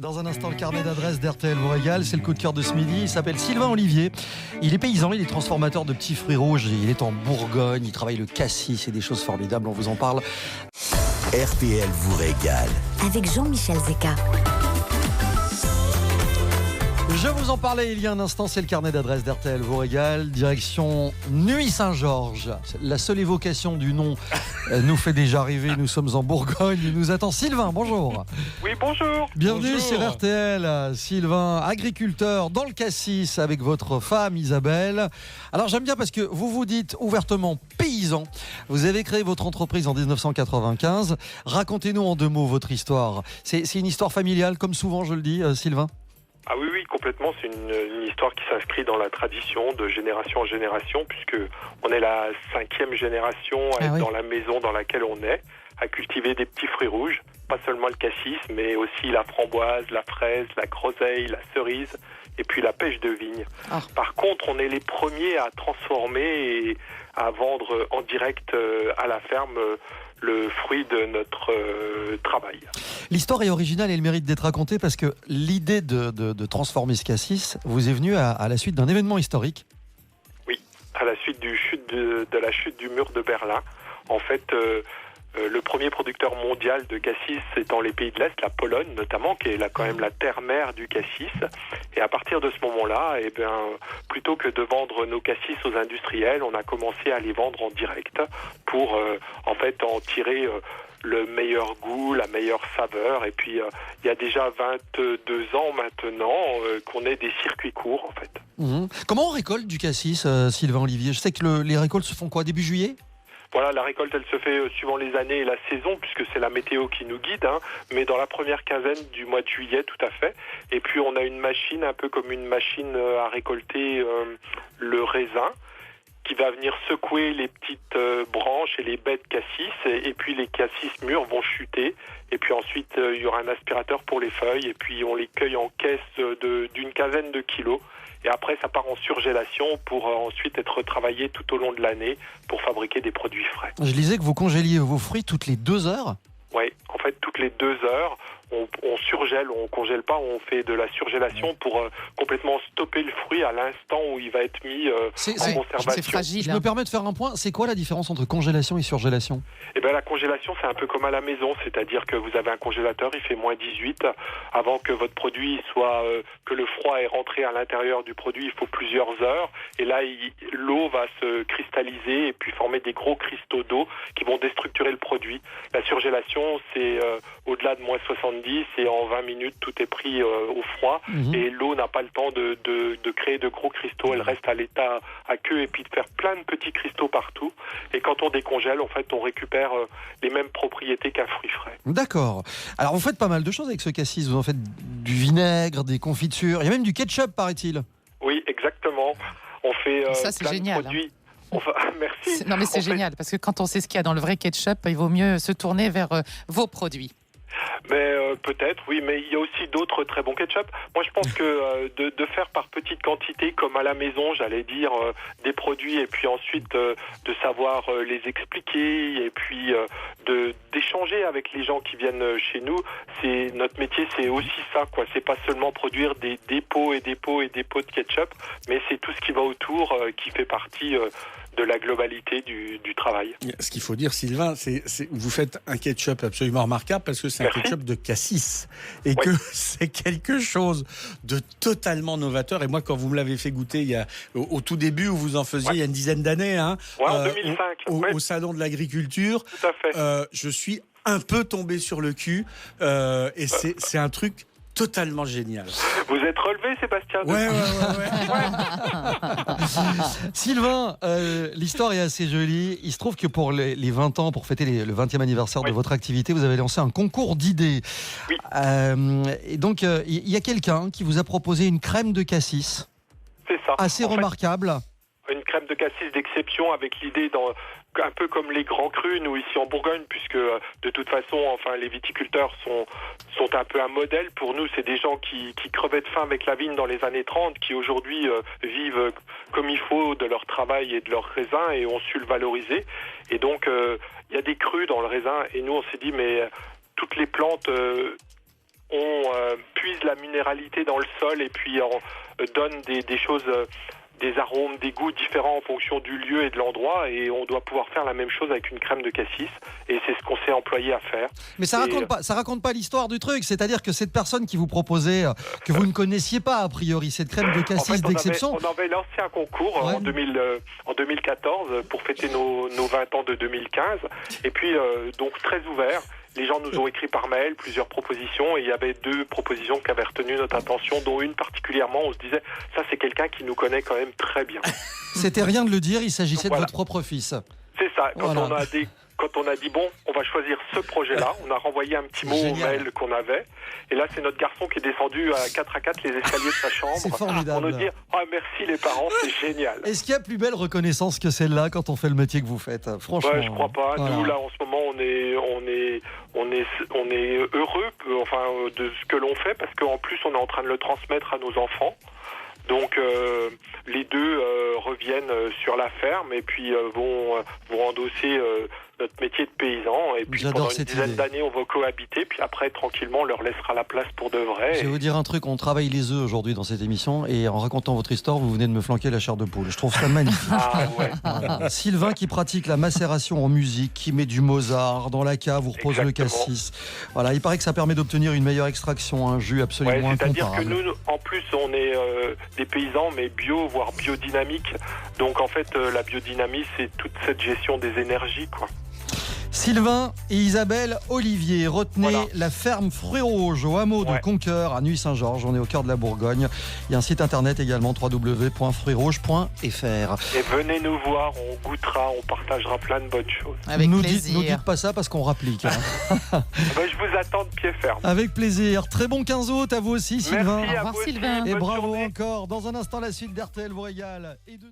Dans un instant, le carnet d'adresses d'RTL vous régale. C'est le coup de cœur de ce midi. Il s'appelle Sylvain Olivier. Il est paysan, il est transformateur de petits fruits rouges. Il est en Bourgogne, il travaille le cassis. C'est des choses formidables, on vous en parle. RTL vous régale. Avec Jean-Michel Zeka. Je vous en parlais il y a un instant, c'est le carnet d'adresses d'RTL vous régale. Direction Nuits-Saint-Georges. La seule évocation du nom nous fait déjà rêver. Nous sommes en Bourgogne. Il nous attend Sylvain, bonjour. Oui, bonjour. Bienvenue Bonjour. sur RTL. Sylvain, agriculteur dans le cassis avec votre femme Isabelle. Alors j'aime bien parce que vous vous dites ouvertement paysan. Vous avez créé votre entreprise en 1995. Racontez-nous en 2 mots votre histoire. C'est une histoire familiale, comme souvent je le dis, Sylvain. Ah oui, complètement. C'est une histoire qui s'inscrit dans la tradition de génération en génération, puisque on est la 5e génération à être dans la maison dans laquelle on est, à cultiver des petits fruits rouges. Pas seulement le cassis, mais aussi la framboise, la fraise, la groseille, la cerise, et puis la pêche de vigne. Ah. Par contre, on est les premiers à transformer et à vendre en direct à la ferme le fruit de notre travail. L'histoire est originale et elle mérite d'être racontée parce que l'idée de transformer ce cassis vous est venue à la suite d'un événement historique. Oui, à la suite de la chute du mur de Berlin. En fait, le premier producteur mondial de cassis étant les pays de l'Est, la Pologne notamment, qui est quand même la terre-mère du cassis. Et à partir de ce moment-là, plutôt que de vendre nos cassis aux industriels, on a commencé à les vendre en direct pour en tirer le meilleur goût, la meilleure saveur. Et puis, il y a déjà 22 ans maintenant qu'on est des circuits courts, en fait. Mmh. Comment on récolte du cassis, Sylvain Olivier ? Je sais que les récoltes se font quoi, début juillet ? Voilà, la récolte, elle se fait suivant les années et la saison, puisque c'est la météo qui nous guide, mais dans la première quinzaine du mois de juillet, tout à fait. Et puis, on a une machine, un peu comme une machine à récolter le raisin, qui va venir secouer les petites branches et les baies de cassis, et puis les cassis mûrs vont chuter, et puis ensuite il y aura un aspirateur pour les feuilles, et puis on les cueille en caisse d'une quinzaine de kilos, et après ça part en surgélation pour ensuite être travaillé tout au long de l'année pour fabriquer des produits frais. Je lisais que vous congéliez vos fruits toutes les 2 heures. Oui, en fait toutes les 2 heures, on surgèle, on congèle pas, on fait de la surgélation pour complètement stopper le fruit à l'instant où il va être mis en conservation. C'est fragile. Je me permets de faire un point. C'est quoi la différence entre congélation et surgélation ? La congélation, c'est un peu comme à la maison, c'est-à-dire que vous avez un congélateur, il fait moins 18. Avant que votre produit soit, que le froid est rentré à l'intérieur du produit, il faut plusieurs heures. Et là, l'eau va se cristalliser et puis former des gros cristaux d'eau qui vont déstructurer le produit. La surgélation, c'est au-delà de moins 70 et en 20 minutes, tout est pris au froid. Et l'eau n'a pas le temps de créer de gros cristaux. Elle reste à l'état à queue et puis de faire plein de petits cristaux partout. Et quand on décongèle, en fait, on récupère les mêmes propriétés qu'un fruit frais. D'accord. Alors, vous faites pas mal de choses avec ce cassis. Vous en faites du vinaigre, des confitures. Il y a même du ketchup, paraît-il. Oui, exactement. On fait ça, c'est plein génial, de produits. Merci. Non, mais c'est génial, parce que quand on sait ce qu'il y a dans le vrai ketchup, il vaut mieux se tourner vers vos produits. Mais peut-être, oui, mais il y a aussi d'autres très bons ketchup. Moi, je pense que de faire par petites quantités, comme à la maison, j'allais dire, des produits, et puis ensuite de savoir les expliquer, et puis d'échanger avec les gens qui viennent chez nous, c'est notre métier, c'est aussi ça, quoi. C'est pas seulement produire des pots et des pots et des pots de ketchup, mais c'est tout ce qui va autour, qui fait partie de la globalité du travail. Ce qu'il faut dire, Sylvain, c'est vous faites un ketchup absolument remarquable parce que c'est un ketchup de cassis et que c'est quelque chose de totalement novateur. Et moi, quand vous me l'avez fait goûter au tout début, où vous en faisiez il y a une dizaine d'années, en 2005, au salon de l'agriculture, tout à fait. Je suis un peu tombé sur le cul et c'est un truc totalement génial. Vous êtes relevé, Sébastien? Ouais. Sylvain, l'histoire est assez jolie. Il se trouve que pour les 20 ans, pour fêter le 20e anniversaire de votre activité, vous avez lancé un concours d'idées. Oui. Et donc, il y a quelqu'un qui vous a proposé une crème de cassis. C'est ça. Assez remarquable. Une crème de cassis d'exception avec l'idée un peu comme les grands crus, nous ici en Bourgogne, puisque de toute façon, les viticulteurs sont un peu un modèle. Pour nous, c'est des gens qui crevaient de faim avec la vigne dans les années 30, qui aujourd'hui vivent comme il faut de leur travail et de leur raisin et ont su le valoriser. Et donc, il y a des crus dans le raisin et nous, on s'est dit, mais toutes les plantes puisent stabilise la minéralité dans le sol et puis donne des choses, des arômes, des goûts différents en fonction du lieu et de l'endroit, et on doit pouvoir faire la même chose avec une crème de cassis, et c'est ce qu'on s'est employé à faire. Mais ça raconte pas l'histoire du truc, c'est-à-dire que cette personne qui vous proposait, que vous ne connaissiez pas a priori, cette crème de cassis en fait, d'exception. On avait lancé un concours en 2014 pour fêter nos 20 ans de 2015, et puis donc très ouvert. Les gens nous ont écrit par mail plusieurs propositions, et il y avait 2 propositions qui avaient retenu notre attention, dont une particulièrement, on se disait, ça c'est quelqu'un qui nous connaît quand même très bien. C'était rien de le dire, il s'agissait de votre propre fils. C'est ça, Voilà. quand on a dit bon, on va choisir ce projet-là, on a renvoyé un petit mot au mail qu'on avait, et là c'est notre garçon qui est descendu à 4 à 4 les escaliers de sa chambre C'est formidable. pour nous dire « Ah merci les parents, c'est génial ». Est-ce qu'il y a plus belle reconnaissance que celle-là quand on fait le métier que vous faites? Franchement. Ouais, je crois pas. Voilà. Nous là en ce moment on est heureux de ce que l'on fait, parce qu'en plus on est en train de le transmettre à nos enfants. Donc les deux reviennent sur la ferme et puis vont endosser notre métier de paysan, et puis J'adore pendant une cette dizaine idée. d'années on va cohabiter, puis après tranquillement on leur laissera la place pour de vrai. Je vais vous dire un truc, on travaille les œufs aujourd'hui dans cette émission, et en racontant votre histoire, vous venez de me flanquer la chair de poule. Je trouve ça magnifique. Ah ouais. Voilà. Sylvain qui pratique la macération en musique, qui met du Mozart dans la cave, vous repose le Exactement. cassis. Voilà, il paraît que ça permet d'obtenir une meilleure extraction, un jus absolument Ouais, c'est-à-dire que incomparable. nous, en plus, on est des paysans, mais bio, voire biodynamique. Donc, en fait, la biodynamie, c'est toute cette gestion des énergies, quoi. Sylvain et Isabelle Olivier, retenez Voilà. la ferme Fruits Rouges au hameau de Ouais. Conqueur à Nuit-Saint-Georges. On est au cœur de la Bourgogne. Il y a un site internet également, www.fruitsrouges.fr. Et venez nous voir, on goûtera, on partagera plein de bonnes choses. Avec Nous plaisir. dites pas ça parce qu'on rapplique. hein. Ben, je vous attends de pied ferme. Avec plaisir. Très bon 15 août à vous aussi, Sylvain. Merci à revoir, vous aussi. Sylvain. Et Bonne bravo journée. encore. Dans un instant, la suite d'RTL vous régale. Et de nous.